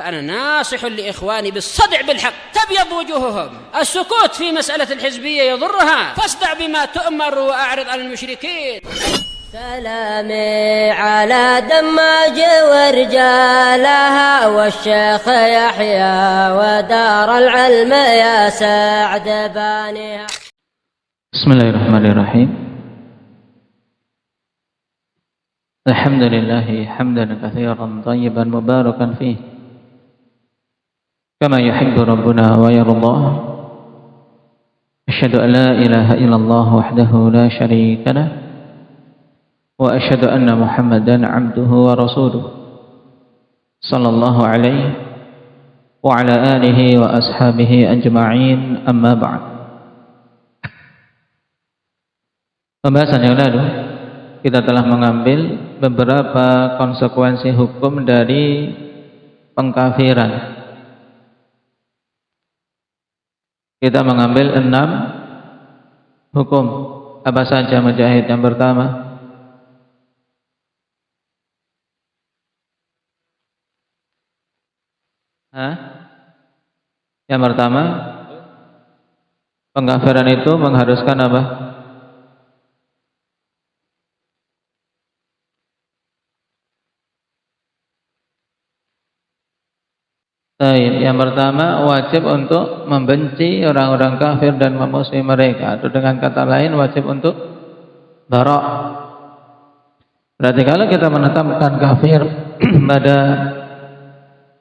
فأنا ناصح لإخواني بالصدع بالحق تبيض وجوههم. السكوت في مسألة الحزبية يضرها، فاصدع بما تؤمر وأعرض عن المشركين. سلامي على دماج ورجالها والشيخ يحيى ودار العلم يا سعد بانيها. بسم الله الرحمن الرحيم. الحمد لله حمدا كثيرا طيبا مباركا فيه كما يحب ربنا ويرضى. أشهد أن لا إله إلا الله وحده لا شريك له وأشهد أن محمدا عبده ورسوله صلى الله عليه وعلى آله وأصحابه أجمعين. أما بعد. Pembahasan yang lalu kita telah mengambil beberapa konsekuensi hukum dari pengkafiran. Kita mengambil 6 hukum. Apa saja Mujahid? Yang pertama, yang pertama, pengkafiran itu mengharuskan apa? Yang pertama, wajib untuk membenci orang-orang kafir dan memusuhi mereka. Atau dengan kata lain, wajib untuk bara'. Berarti kalau kita menetapkan kafir pada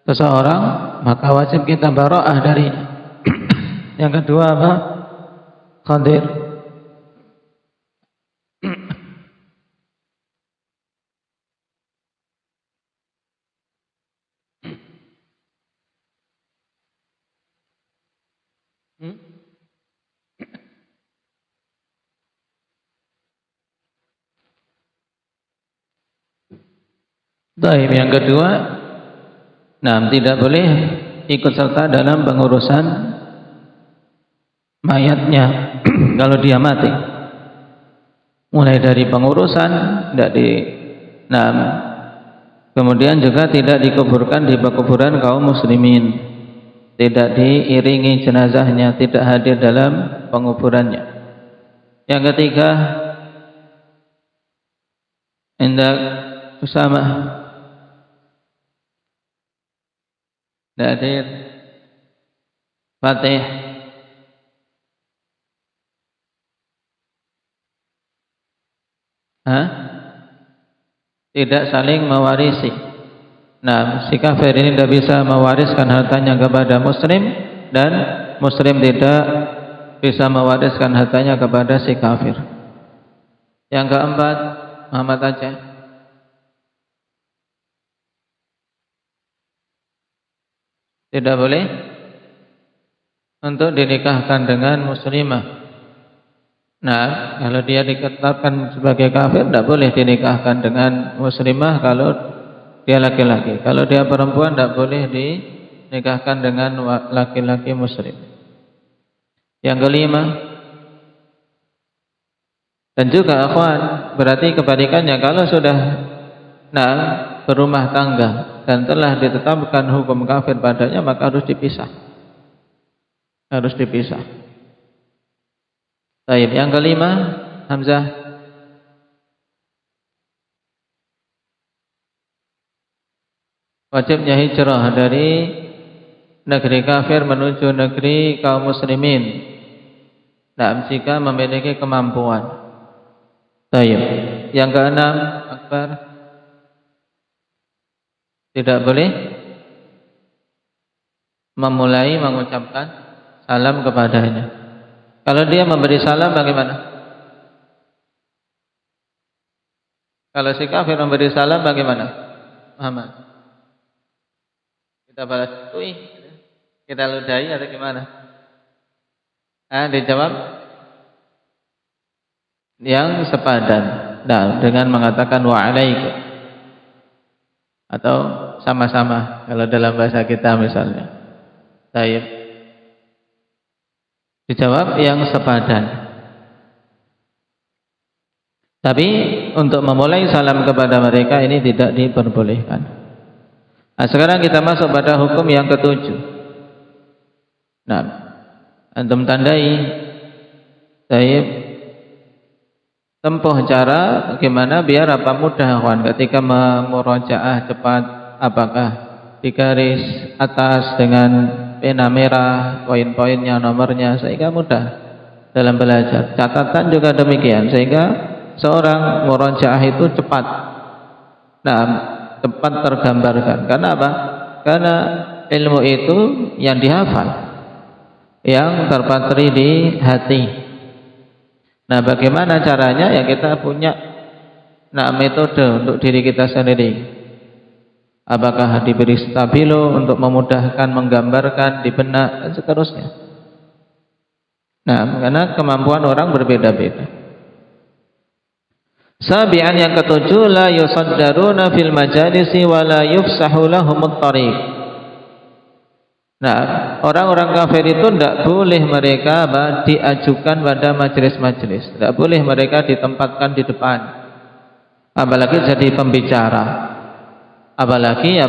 seseorang, maka wajib kita bara'ah darinya. Yang kedua apa? Qadir. Baik, yang kedua, tidak boleh ikut serta dalam pengurusan mayatnya kalau dia mati. Mulai dari pengurusan kemudian juga tidak dikuburkan di pekuburan kaum muslimin, tidak diiringi jenazahnya, tidak hadir dalam penguburannya. Yang ketiga, hendak bersama hadir Fatih tidak saling mewarisi. Si kafir ini tidak bisa mewariskan hartanya kepada muslim, dan muslim tidak bisa mewariskan hartanya kepada si kafir. Yang keempat, Muhammad Aceh, tidak boleh untuk dinikahkan dengan muslimah. Kalau dia ditetapkan sebagai kafir, tidak boleh dinikahkan dengan muslimah kalau dia laki-laki. Kalau dia perempuan, tidak boleh dinikahkan dengan laki-laki muslim. Yang kelima, dan juga akhwan, berarti kebalikannya, kalau sudah berumah tangga dan telah ditetapkan hukum kafir padanya, maka harus dipisah. Harus dipisah. Baik, yang kelima, Hamzah. Wajibnya hijrah dari negeri kafir menuju negeri kaum muslimin. Jika memiliki kemampuan. Baik. Yang keenam, Akbar, tidak boleh memulai mengucapkan salam kepadanya. Kalau dia memberi salam, bagaimana? Kalau si kafir memberi salam, bagaimana? Muhammad, kita balas "Ui", kita ludahi atau gimana? Dijawab yang sepadan, dengan mengatakan wa'alaikum, atau sama-sama kalau dalam bahasa kita misalnya. Baik, dijawab yang sepadan. Tapi untuk memulai salam kepada mereka ini tidak diperbolehkan. Nah, sekarang kita masuk pada hukum yang ketujuh. Nah, antum tandai saya tempuh cara bagaimana biar apa mudah kawan ketika memurajaah cepat, apakah di garis atas dengan pena merah, poin-poinnya, nomornya, sehingga mudah dalam belajar. Catatan juga demikian, sehingga seorang murajaah itu cepat. Nah, cepat tergambarkan. Karena apa? Karena ilmu itu yang dihafal, yang terpatri di hati. Nah, bagaimana caranya? Ya kita punya metode untuk diri kita sendiri. Apakah diberi stabilo untuk memudahkan menggambarkan di benak dan seterusnya. Nah, karena kemampuan orang berbeda-beda. Sabi'an yang ketujuh, la yusaddaruna fil majalisi wa la yufsahu lahumut tariq. Nah, orang-orang kafir itu tidak boleh mereka diajukan pada majelis-majelis, tidak boleh mereka ditempatkan di depan, apalagi jadi pembicara, apalagi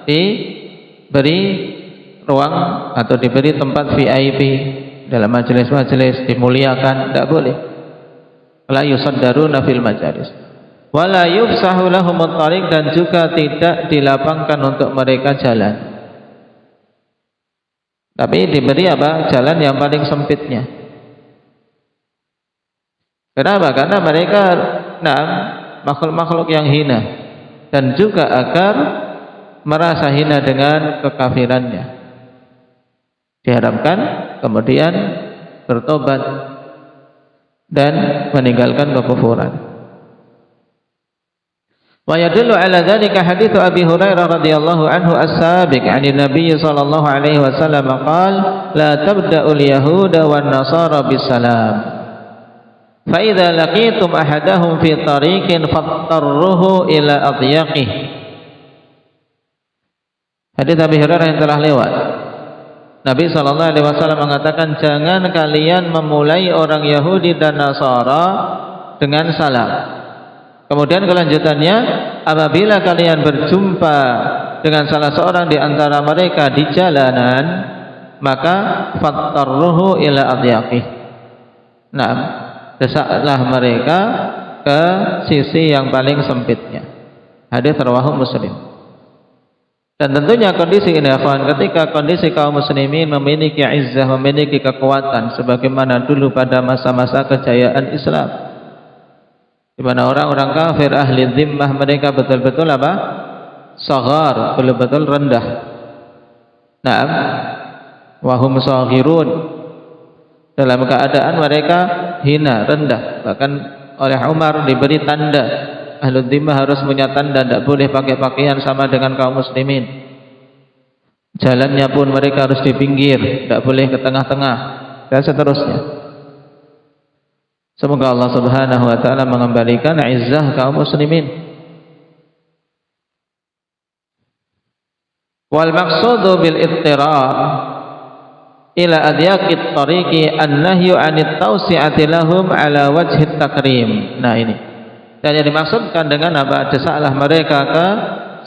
diberi ruang atau diberi tempat VIP dalam majelis-majelis, dimuliakan, tidak boleh. La yusaddaruna fil majalis wa la yufsahu lahumut tariq, dan juga tidak dilapangkan untuk mereka jalan, tapi diberi jalan yang paling sempitnya. Kenapa? Karena mereka makhluk-makhluk yang hina, dan juga agar merasa hina dengan kekafirannya. Diharapkan kemudian bertobat dan meninggalkan kekufuran. Wa yadullu ala dzalika hadits Abi Hurairah radhiyallahu anhu as-sabiq 'an Nabi sallallahu alaihi wasallam qala la tabda'ul yahuda wan nasara bisalam fa idza laqitum ahadahum fi tariqin fattarruhu ila adyaqih. Hadits Abi Hurairah yang telah lewat, Nabi SAW mengatakan, jangan kalian memulai orang Yahudi dan Nasara dengan salam. Kemudian kelanjutannya, apabila kalian berjumpa dengan salah seorang di antara mereka di jalanan, maka fattarruhu ila adyaqih. Nah, desaklah mereka ke sisi yang paling sempitnya. Hadits rawahu Muslim. Dan tentunya kondisi ini, ketika kondisi kaum muslimin memiliki izzah, memiliki kekuatan sebagaimana dulu pada masa-masa kejayaan Islam, di mana orang-orang kafir ahli zimmah mereka betul-betul saghar, betul-betul rendah. Naam, wahum saghirun, dalam keadaan mereka hina, rendah. Bahkan oleh Umar diberi tanda, Ahlul Dhimmah harus punya tanda, tidak boleh pakai pakaian sama dengan kaum muslimin. Jalannya pun mereka harus di pinggir, tidak boleh ke tengah-tengah, dan seterusnya. Semoga Allah Subhanahu wa taala mengembalikan izzah kaum muslimin. Wal maqsudu bil ittirab ila adyaqit tariqi an-nahyu 'anit tawsi'ati lahum 'ala wajhit takrim. Nah, ini dan yang dimaksudkan dengan desaklah mereka ke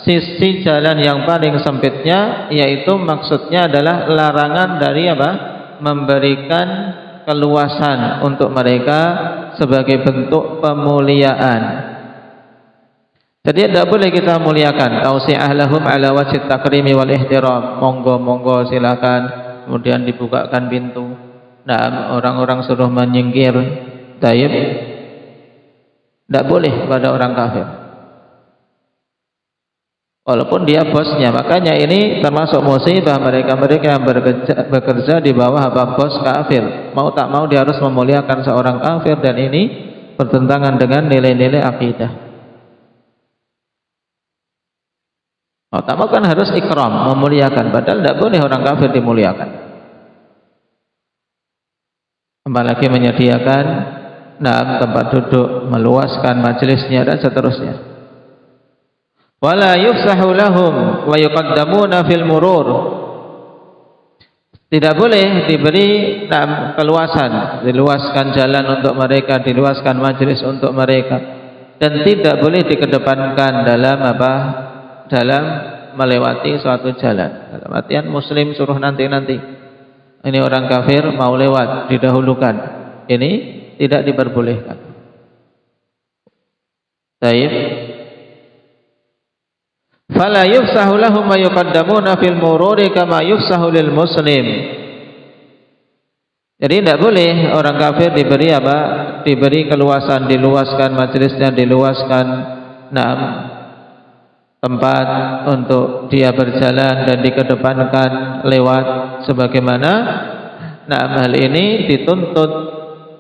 sisi jalan yang paling sempitnya, yaitu maksudnya adalah larangan dari memberikan keluasan untuk mereka sebagai bentuk pemuliaan. Jadi tidak boleh kita muliakan. Tausi'ah lahum ala wajhit takrimi wal ihtiram. Monggo silakan. Kemudian dibukakan pintu. Nah, orang-orang suruh menyingkir. Taib. Tidak boleh pada orang kafir, walaupun dia bosnya. Makanya ini termasuk musibah mereka-mereka yang bekerja di bawah bos kafir. Mau tak mau dia harus memuliakan seorang kafir, dan ini bertentangan dengan nilai-nilai akidah. Mau tak mau kan harus ikram, memuliakan. Padahal tidak boleh orang kafir dimuliakan, apalagi menyediakan tempat duduk, meluaskan majelisnya dan seterusnya. Wala yufsahu lahum wa yuqaddamuna fil murur. Tidak boleh diberi keluasan, diluaskan jalan untuk mereka, diluaskan majelis untuk mereka, dan tidak boleh dikedepankan dalam melewati suatu jalan. Dalam artian muslim suruh nanti-nanti. Ini orang kafir mau lewat, didahulukan. Ini tidak diperbolehkan. Baik. Fala yufsahu lahum ma yuqaddamuna fil mururi kama yufsahu lil muslim. Jadi tidak boleh orang kafir diberi apa? Diberi keluasan, diluaskan majelisnya, diluaskan tempat untuk dia berjalan dan dikedepankan lewat sebagaimana hal ini dituntut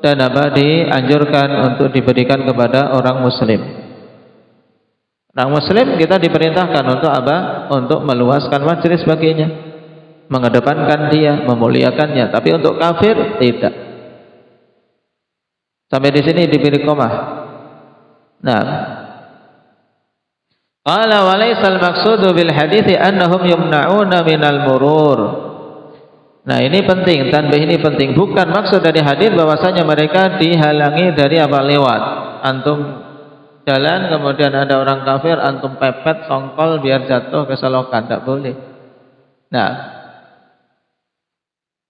dan dianjurkan untuk diberikan kepada orang muslim. Orang muslim kita diperintahkan untuk apa? Untuk meluaskan majelis baginya, mengedepankan dia, memuliakannya. Tapi untuk kafir tidak. Sampai di sini diberi komah. Qala wa laysal maqsudu bil hadithi annahum yumna'una minal murur. Nah, ini penting, tanbih ini penting. Bukan maksud dari hadis bahwasanya mereka dihalangi dari apa? Lewat. Antum jalan kemudian ada orang kafir, antum pepet songkol biar jatuh ke selokan, tidak boleh. Nah,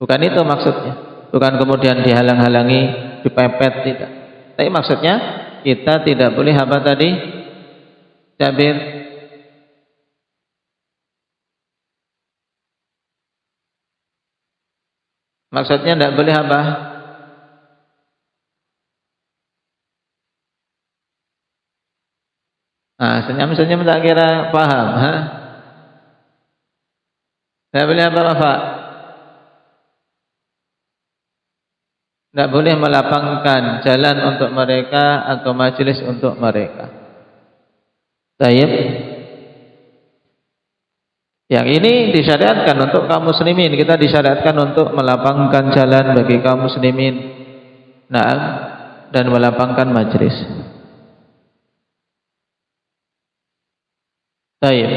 bukan itu maksudnya. Bukan kemudian dihalang-halangi, dipepet, tidak. Tapi maksudnya kita tidak boleh apa tadi? Jabir, maksudnya tidak boleh apa? Senyum-senyum tak kira paham, Tidak boleh apa, Pak? Tidak boleh melapangkan jalan untuk mereka atau majelis untuk mereka. Baik. Yang ini disyariatkan untuk kaum muslimin. Kita disyariatkan untuk melapangkan jalan bagi kaum muslimin. Dan melapangkan majelis. Baik.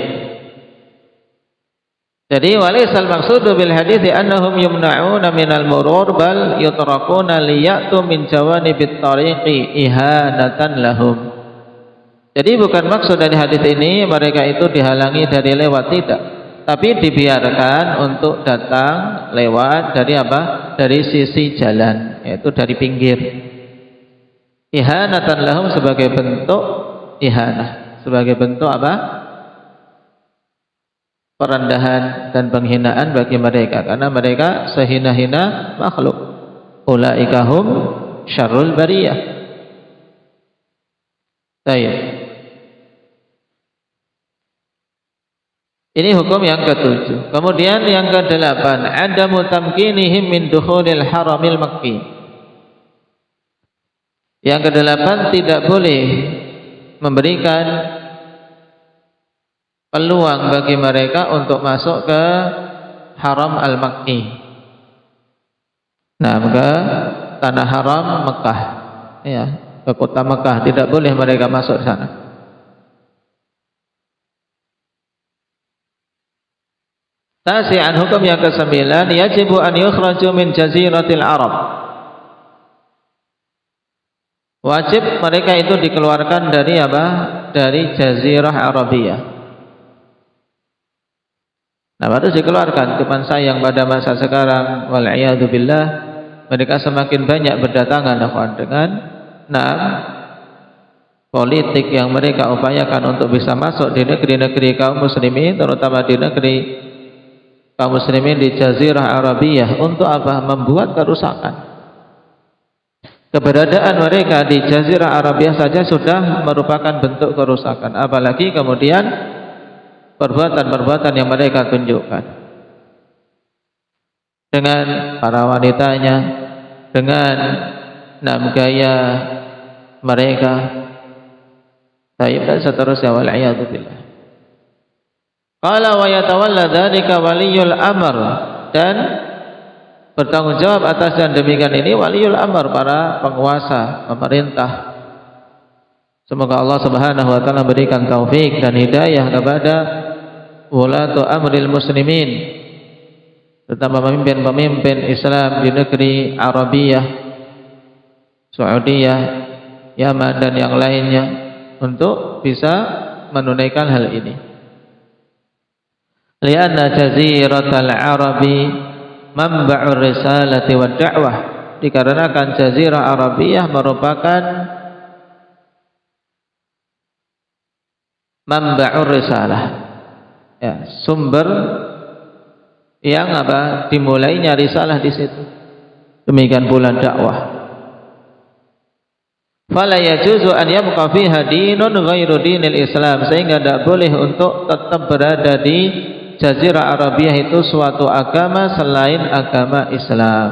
Jadi walaysal maqsudu bil hadithi annahum yumna'una minal murur bal yutrakuna liya'tu min jawanibit tariqi ihanatan lahum. Jadi bukan maksud dari hadis ini mereka itu dihalangi dari lewat, tidak, tapi dibiarkan untuk datang lewat dari apa? Dari sisi jalan, yaitu dari pinggir. Ihanatan lahum sebagai bentuk ihanah, sebagai bentuk apa? Perendahan dan penghinaan bagi mereka, karena mereka sehina-hina makhluk. Ulaika hum syarrul bariyah. Baik. Ini hukum yang ke-7. Kemudian yang ke-8, adamu tamkinihim min dukhulil haramil makki. Yang ke-8, tidak boleh memberikan peluang bagi mereka untuk masuk ke haram al-makki. Ke tanah haram Mekah. Ya, ke kota Mekah, tidak boleh mereka masuk sana. Tasi'an, hukum yang ke-9, yajibu an yukhraju min jaziratil Arab. Wajib mereka itu dikeluarkan dari apa? Dari jazirah Arabiyah. Harus dikeluarkan. Cuman sayang pada masa sekarang, wal'iyadu billah, mereka semakin banyak berdatangan dengan politik yang mereka upayakan untuk bisa masuk di negeri-negeri kaum muslimin, terutama di negeri kaum muslimin di Jazirah Arabiyah. Untuk apa? Membuat kerusakan. Keberadaan mereka di Jazirah Arabiyah saja sudah merupakan bentuk kerusakan, apalagi kemudian perbuatan-perbuatan yang mereka tunjukkan dengan para wanitanya, dengan gaya mereka, dan seterusnya. Wal'iyadu billah. Qala wa yatawalla dzalika waliyul amr, dan bertanggung jawab atas dan demikian ini waliyul amr, para penguasa, pemerintah. Semoga Allah Subhanahu wa taala berikan taufik dan hidayah kepada ulatu amril muslimin, terutama pemimpin-pemimpin Islam di negeri Arabiyah, Saudiyah, Yaman dan yang lainnya, untuk bisa menunaikan hal ini. lianna jaziratal arabi manba'ur risalati wad da'wah, dikarenakan jazirah Arabiyah merupakan manba'ur risalah, ya, sumber yang dimulainya risalah di situ. Demikian pula dakwah. Fala yajuzu an yabqa fiha dinun ghairu dinil Islam, sehingga tidak boleh untuk tetap berada di Jazirah Arabiyah itu suatu agama selain agama Islam.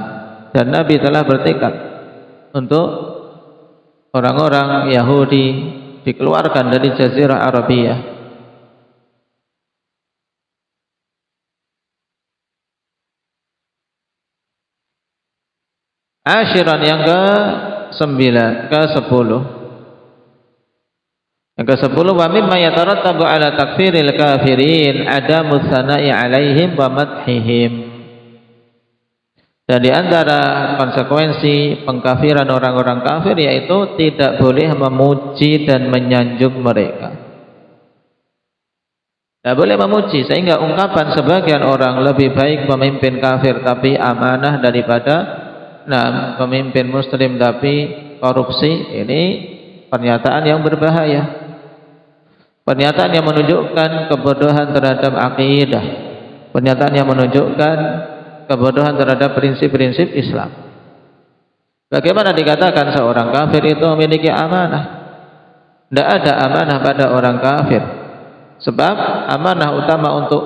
Dan Nabi telah bertekad untuk orang-orang Yahudi dikeluarkan dari Jazirah Arabiyah. Ashiran, yang ke-9, ke-10. Yang ke-10, wa mimma yatarattabu ala takfiril kafirin adamu tsana'i alaihim wa madhihim. Dan di antara konsekuensi pengkafiran orang-orang kafir yaitu tidak boleh memuji dan menyanjung mereka. Tidak boleh memuji, sehingga ungkapan sebagian orang lebih baik pemimpin kafir tapi amanah daripada pemimpin muslim tapi korupsi, ini pernyataan yang berbahaya, pernyataan yang menunjukkan kebodohan terhadap akidah, pernyataan yang menunjukkan kebodohan terhadap prinsip-prinsip Islam. Bagaimana dikatakan seorang kafir itu memiliki amanah? Tidak ada amanah pada orang kafir, sebab amanah utama untuk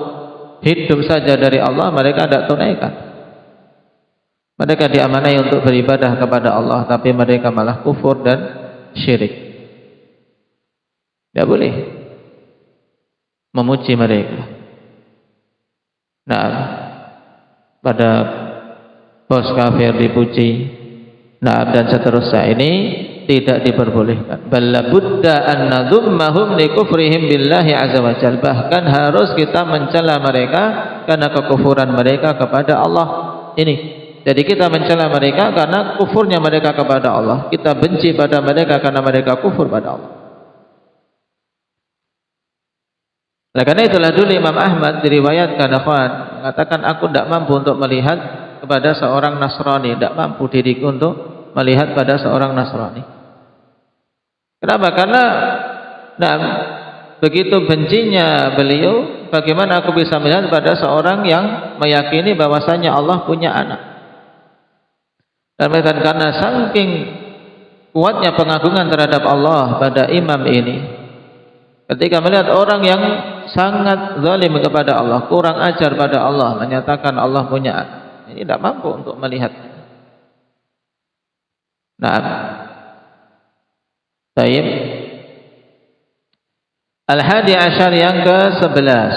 hidup saja dari Allah mereka tidak tunaikan. Mereka diamanai untuk beribadah kepada Allah, tapi mereka malah kufur dan syirik. Tidak boleh memuji mereka. Nah, pada bos kafir dipuji, nah, dan seterusnya, ini tidak diperbolehkan. Balla budda an nadhummahum li kufrihim billahi azza wa jalla. Bahkan harus kita mencela mereka karena kekufuran mereka kepada Allah. Ini. Jadi kita mencela mereka karena kufurnya mereka kepada Allah. Kita benci pada mereka karena mereka kufur pada Allah. Nah, karena itulah dulu Imam Ahmad diriwayatkan mengatakan, aku tidak mampu untuk melihat kepada seorang Nasrani, tidak mampu diriku untuk melihat pada seorang Nasrani. Kenapa? Karena begitu bencinya beliau, bagaimana aku bisa melihat pada seorang yang meyakini bahwasanya Allah punya anak? Dan karena saking kuatnya pengagungan terhadap Allah pada imam ini, ketika melihat orang yang sangat zalim kepada Allah, kurang ajar pada Allah, menyatakan Allah punya anak, ini tidak mampu untuk melihat. Nah, baik. Al-hadi asyar, yang ke-11,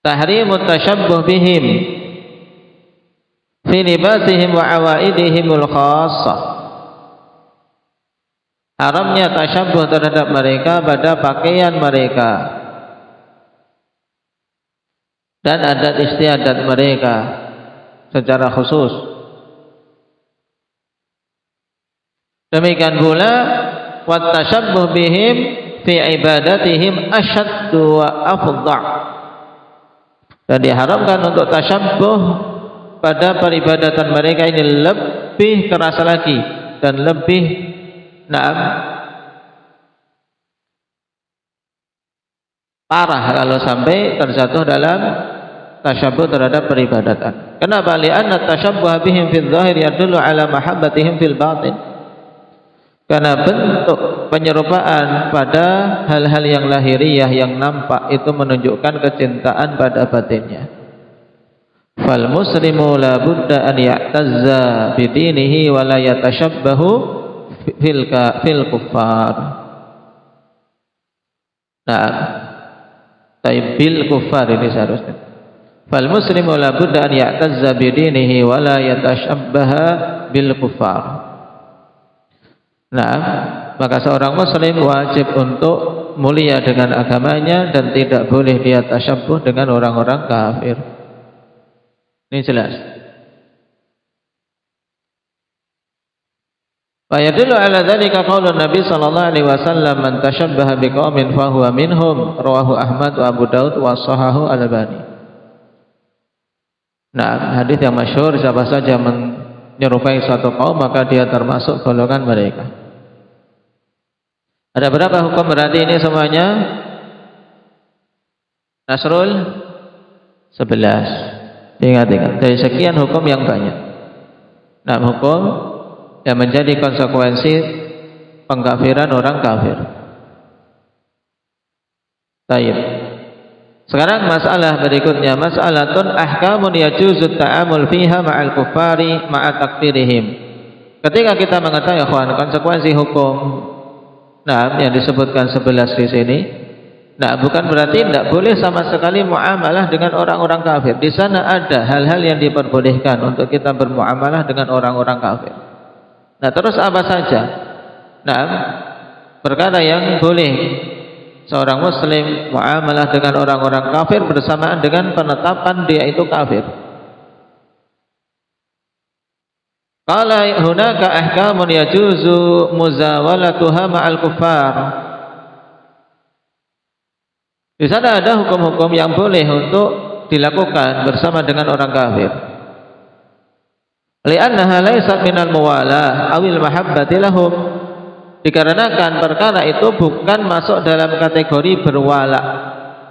tahrimut tasyabbuh bihim fi libasihim wa awaidihimul khassah. Haramnya tasyabbuh terhadap mereka pada pakaian mereka dan adat istiadat mereka secara khusus. Demikian pula wat tasyabbuh bihim fi ibadatihim asyaddu wa afdha. Dan diharamkan untuk tasyabbuh pada peribadatan mereka ini lebih keras lagi dan lebih parah kalau sampai terjatuh dalam tasyabbuh terhadap peribadatan. Kenapa? Li'anna tasyabbuh bihim fil zahir yadullu ala mahabbatihim fil batin. Karena bentuk penyerupaan pada hal-hal yang lahiriah yang nampak itu menunjukkan kecintaan pada batinnya. Fal muslimu la budda an ya'tazza bi dinihi wa la yatashabbahu fil kuffar. Nah, bil kuffar ini seharusnya. Fal muslimu la budda an ya'tazza bi dinihi wa la yatashabbaha bil kuffar. Nah, maka seorang muslim wajib untuk mulia dengan agamanya dan tidak boleh dia tasyabbuh dengan orang-orang kafir. Ini jelas. Fayadullu ala dzalika qaulun Nabi sallallahu alaihi wasallam man tashabbaha biqaumin fahuwa minhum rawahu Ahmad wa Abu Daud wa shahahu Al-Albani. Nah, hadis yang masyhur, siapa saja menyerupai suatu kaum maka dia termasuk golongan mereka. Ada berapa hukum berarti ini semuanya? Nasrul 11. Ingat-ingat, dari sekian hukum yang banyak. Nah, hukum yang menjadi konsekuensi pengkafiran orang kafir. Baik. Sekarang masalah berikutnya, masalatun ahkamun yajuzu ta'amul fiha ma'al kuffari ma'a takfirihim. Ketika kita mengetahui konsekuensi hukum yang disebutkan 11 di sini, bukan berarti tidak boleh sama sekali muamalah dengan orang-orang kafir. Di sana ada hal-hal yang diperbolehkan untuk kita bermuamalah dengan orang-orang kafir. Terus apa saja? Perkara yang boleh seorang muslim muamalah dengan orang-orang kafir bersamaan dengan penetapan dia itu kafir. Qala hunaka ahkamun yajuzu muzawalatuha ma'al kuffar. Di sana ada hukum-hukum yang boleh untuk dilakukan bersama dengan orang kafir. Li'annaha laysat minal muwalah awil mahabbati lahum. Dikarenakan perkara itu bukan masuk dalam kategori berwala.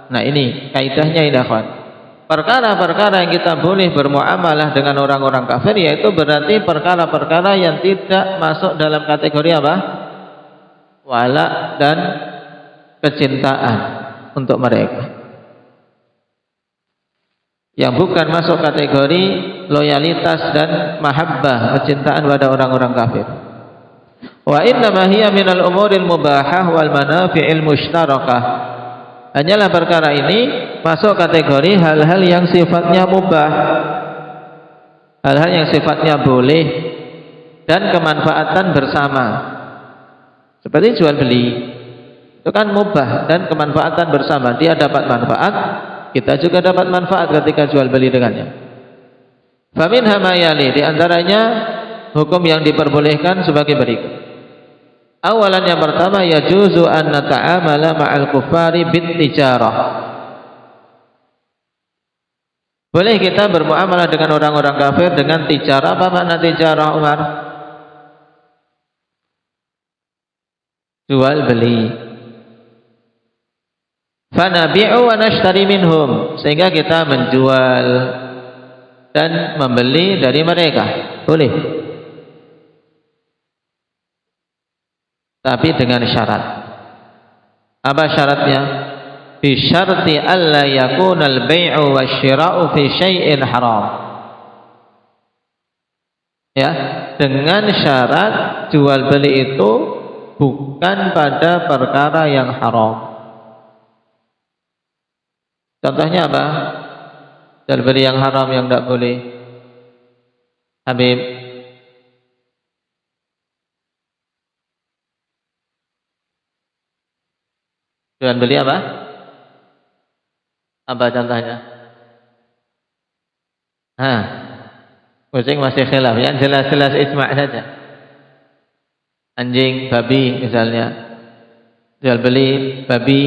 Ini kaidahnya ini, akhwan. Perkara-perkara yang kita boleh bermuamalah dengan orang-orang kafir yaitu berarti perkara-perkara yang tidak masuk dalam kategori apa? Wala dan kecintaan untuk mereka. Yang bukan masuk kategori loyalitas dan mahabbah, kecintaan pada orang-orang kafir. Wa innama hiya minal umuril mubahah wal manafi'il mushtarakah. Hanyalah perkara ini masuk kategori hal-hal yang sifatnya mubah, hal-hal yang sifatnya boleh dan kemanfaatan bersama. Seperti jual beli, itu kan mubah dan kemanfaatan bersama. Dia dapat manfaat, kita juga dapat manfaat ketika jual beli dengannya. Faminha ma yali, di antaranya hukum yang diperbolehkan sebagai berikut. Awalan, yang pertama, yajuzu an nata'amala ma'al kuffari bit tijarah. Boleh kita bermuamalah dengan orang-orang kafir dengan tijarah. Apa makna tijarah, Umar? Jual beli. Fanabi'u wa nashtari minhum, sehingga kita menjual dan membeli dari mereka. Boleh. Tapi dengan syarat. Apa syaratnya? Bi syarti alla yakuna al-bai'u wasyira'u fi syai'in haram. Ya, dengan syarat jual beli itu bukan pada perkara yang haram. Contohnya apa? Jual beli yang haram yang tidak boleh. Habib, jual beli apa? Apa contohnya? Kucing masih khilaf. Yang jelas-jelas ijma' saja. Anjing, babi misalnya. Jual beli babi,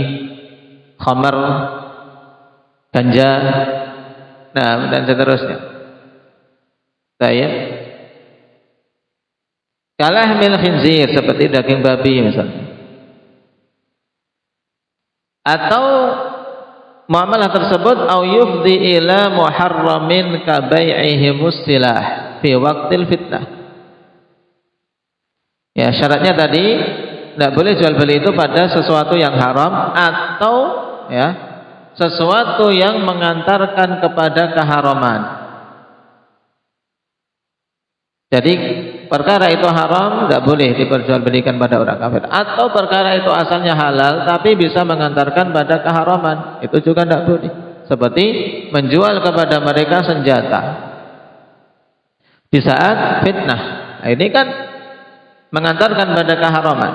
khamar, ganja, dan seterusnya. Baik. Kalahmil khinzir, seperti daging babi misalnya. Atau muamalah tersebut au yufdi ila muharramin ka bai'ihi mustilah fi waqtil fitnah. Ya, syaratnya tadi tidak boleh jual beli itu pada sesuatu yang haram atau sesuatu yang mengantarkan kepada keharaman. Jadi perkara itu haram, tidak boleh diperjualbelikan pada orang kafir. Atau perkara itu asalnya halal tapi bisa mengantarkan pada keharaman, itu juga tidak boleh. Seperti menjual kepada mereka senjata di saat fitnah. Ini kan mengantarkan pada keharaman.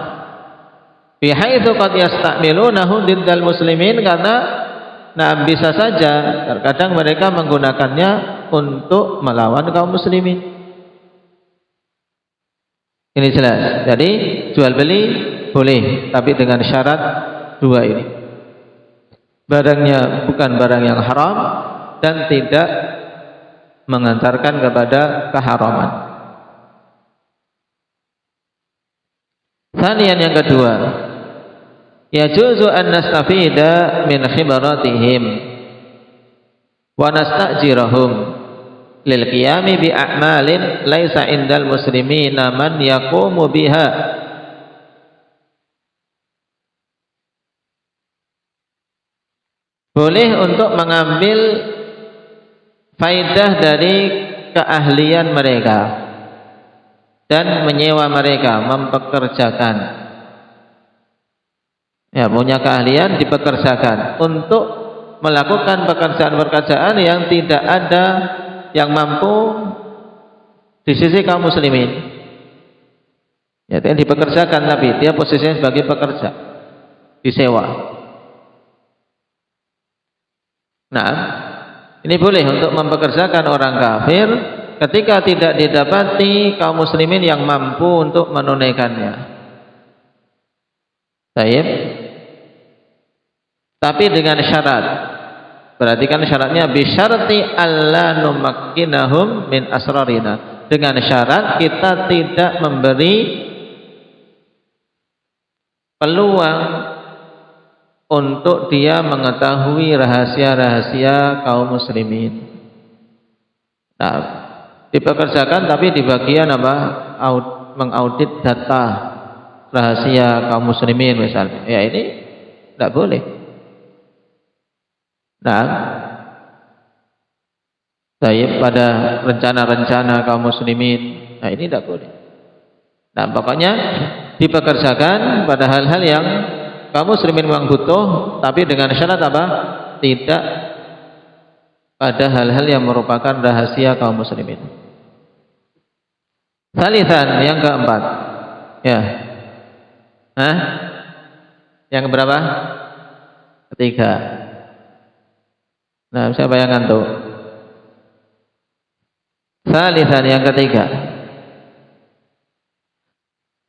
Bihaitsu qad yasta'milunahu diddal muslimin, karena bisa saja terkadang mereka menggunakannya untuk melawan kaum muslimin. Ini jelas. Jadi jual beli boleh, tapi dengan syarat dua ini. Barangnya bukan barang yang haram dan tidak mengantarkan kepada keharaman. Thaniyan, yang kedua, yajuzu an nastafida min khibratihim wa nastajirahum lil qiyami bi a'malin laisa indal muslimina man yaqumu biha. Boleh untuk mengambil faidah dari keahlian mereka dan menyewa mereka, mempekerjakan. Ya, punya keahlian dipekerjakan untuk melakukan pekerjaan-pekerjaan yang tidak ada yang mampu di sisi kaum muslimin. Ya, dia dipekerjakan tapi dia posisinya sebagai pekerja, disewa. Nah, ini boleh untuk mempekerjakan orang kafir ketika tidak didapati kaum muslimin yang mampu untuk menunaikannya. Baik. Tapi dengan syarat. Berarti kan syaratnya bisyarti alla numakkinahum min asrarina. Dengan syarat kita tidak memberi peluang untuk dia mengetahui rahasia-rahasia kaum muslimin. Nah, dipekerjakan tapi di bagian apa? Mengaudit data rahasia kaum muslimin misalnya. Ya, ini tidak boleh. Nah, saya pada rencana-rencana kaum muslimin. Nah, ini tidak boleh. Nah, pokoknya dipekerjakan pada hal-hal yang kaum muslimin memang butuh, tapi dengan syarat apa? Tidak pada hal-hal yang merupakan rahasia kaum muslimin. Salisan, yang keempat. Ya. Hah? Yang berapa? Ketiga. Nah, siapa yang ngantuk? Salisan, yang ketiga.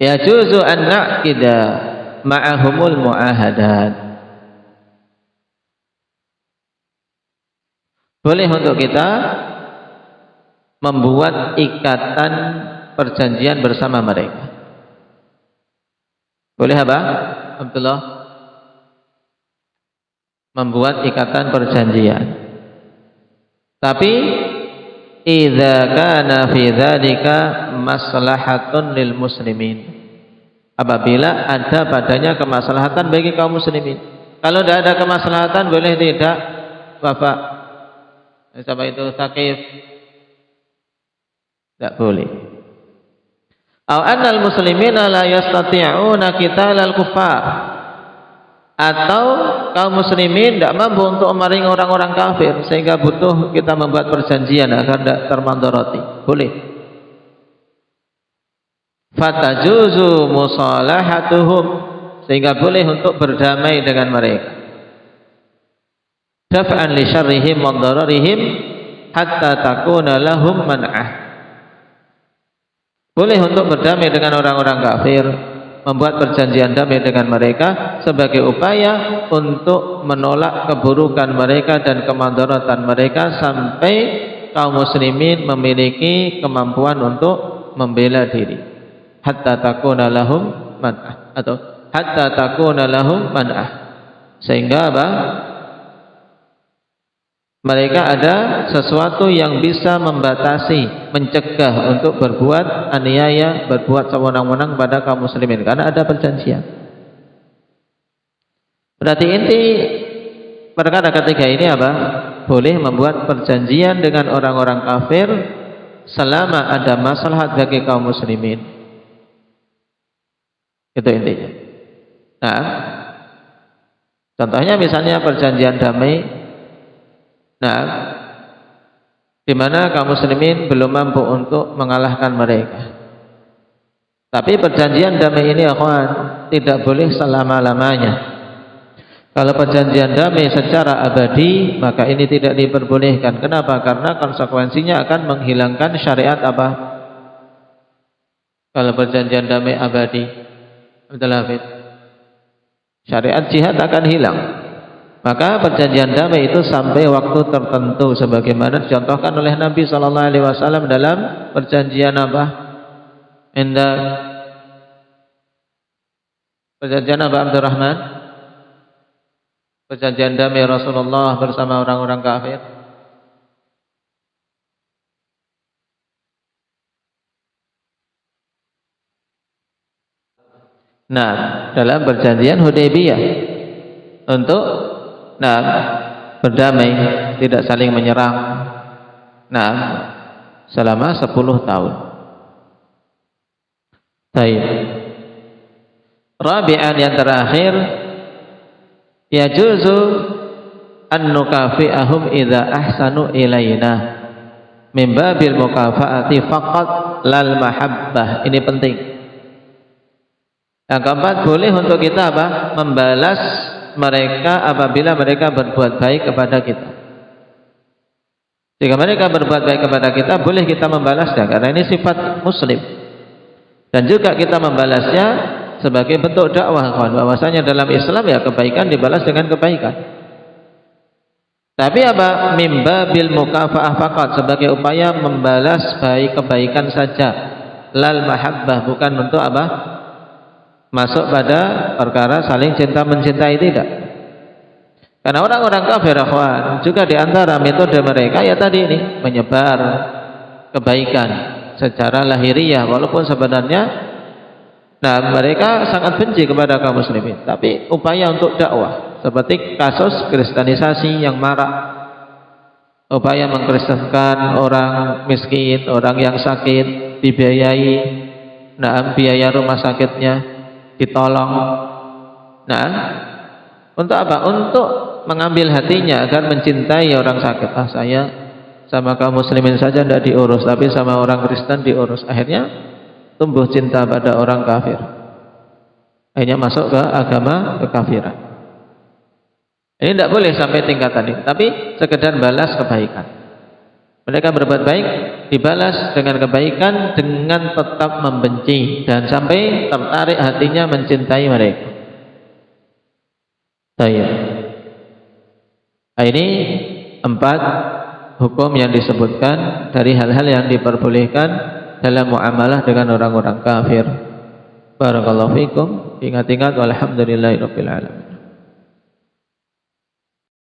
Ya juzu an na'qida ma'ahumul mu'ahadat. Boleh untuk kita membuat ikatan perjanjian bersama mereka. Boleh apa? Abdullah? Membuat ikatan perjanjian. Tapi idza kana fi dzalika maslahatun lil muslimin. Apabila ada padanya kemaslahatan bagi kaum muslimin. Kalau tidak ada kemaslahatan, boleh tidak, Bapak? Siapa itu? Sakif? Tidak boleh. Aw annal muslimina la yastati'una qitalal kuffar. Atau kaum muslimin tidak mampu untuk memerangi orang-orang kafir sehingga butuh kita membuat perjanjian agar tidak termandarati. Boleh. Fatajuzu musalahatuhum, sehingga boleh untuk berdamai dengan mereka. Daf'an li syarrihim wa dhararihim hatta takuna lahum man'ah. Boleh untuk berdamai dengan orang-orang kafir, membuat perjanjian damai dengan mereka sebagai upaya untuk menolak keburukan mereka dan kemandaratan mereka sampai kaum muslimin memiliki kemampuan untuk membela diri. Hatta takuna lahum man'ah, atau hatta takuna lahum man'ah, sehingga apa? Mereka ada sesuatu yang bisa membatasi, mencegah untuk berbuat aniaya, berbuat sewenang-wenang pada kaum muslimin karena ada perjanjian. Berarti inti perkara ketiga ini apa? Boleh membuat perjanjian dengan orang-orang kafir selama ada maslahat bagi kaum muslimin. Itu intinya. Nah, contohnya misalnya perjanjian damai. Nah, di mana kaum muslimin belum mampu untuk mengalahkan mereka. Tapi perjanjian damai ini, akhwan, tidak boleh selama-lamanya. Kalau perjanjian damai secara abadi, maka ini tidak diperbolehkan. Kenapa? Karena konsekuensinya akan menghilangkan syariat apa? Kalau perjanjian damai abadi, Abdul Hafid, syariat jihad akan hilang. Maka perjanjian damai itu sampai waktu tertentu, sebagaimana dicontohkan oleh Nabi SAW dalam perjanjian apa? Perjanjian apa, Abdurrahman? Perjanjian damai Rasulullah bersama orang-orang kafir. Nah, dalam perjanjian Hudaybiyah untuk berdamai, tidak saling menyerang. Nah, selama 10 tahun. Baik. Rabi'an, yang terakhir, yajuzu an nukafi'ahum idza ahsanu ilaina min babil mukafa'ati faqat lal mahabbah. Ini penting. Yang keempat, boleh untuk kita apa? Membalas mereka apabila mereka berbuat baik kepada kita. Jika mereka berbuat baik kepada kita, boleh kita membalasnya, karena ini sifat muslim. Dan juga kita membalasnya sebagai bentuk dakwah, bahwasanya dalam Islam ya kebaikan dibalas dengan kebaikan. Tapi apa? Mimba bil mukafa'ah faqat, sebagai upaya membalas baik kebaikan saja. Lal mahabbah, bukan untuk apa? Masuk pada perkara saling cinta mencintai, tidak. Karena orang-orang kafir, akhwan, juga diantara metode mereka ya tadi ini, menyebar kebaikan secara lahiriah, walaupun sebenarnya mereka sangat benci kepada kaum muslimin, tapi upaya untuk dakwah, seperti kasus kristenisasi yang marak, upaya mengkristenkan orang miskin, orang yang sakit, dibiayai, biaya rumah sakitnya ditolong. Untuk apa? Untuk mengambil hatinya agar mencintai orang sakit. Saya sama kaum muslimin saja tidak diurus, tapi sama orang Kristen diurus. Akhirnya tumbuh cinta pada orang kafir. Akhirnya masuk ke agama kekafiran. Ini tidak boleh sampai tingkatan ini, tapi sekedar balas kebaikan. Mereka berbuat baik, dibalas dengan kebaikan, dengan tetap membenci dan sampai tertarik hatinya mencintai mereka. Ini 4 hukum yang disebutkan dari hal-hal yang diperbolehkan dalam muamalah dengan orang-orang kafir. Barakallahu fikum. Ingat-ingat, walhamdulillahirabbil alamin.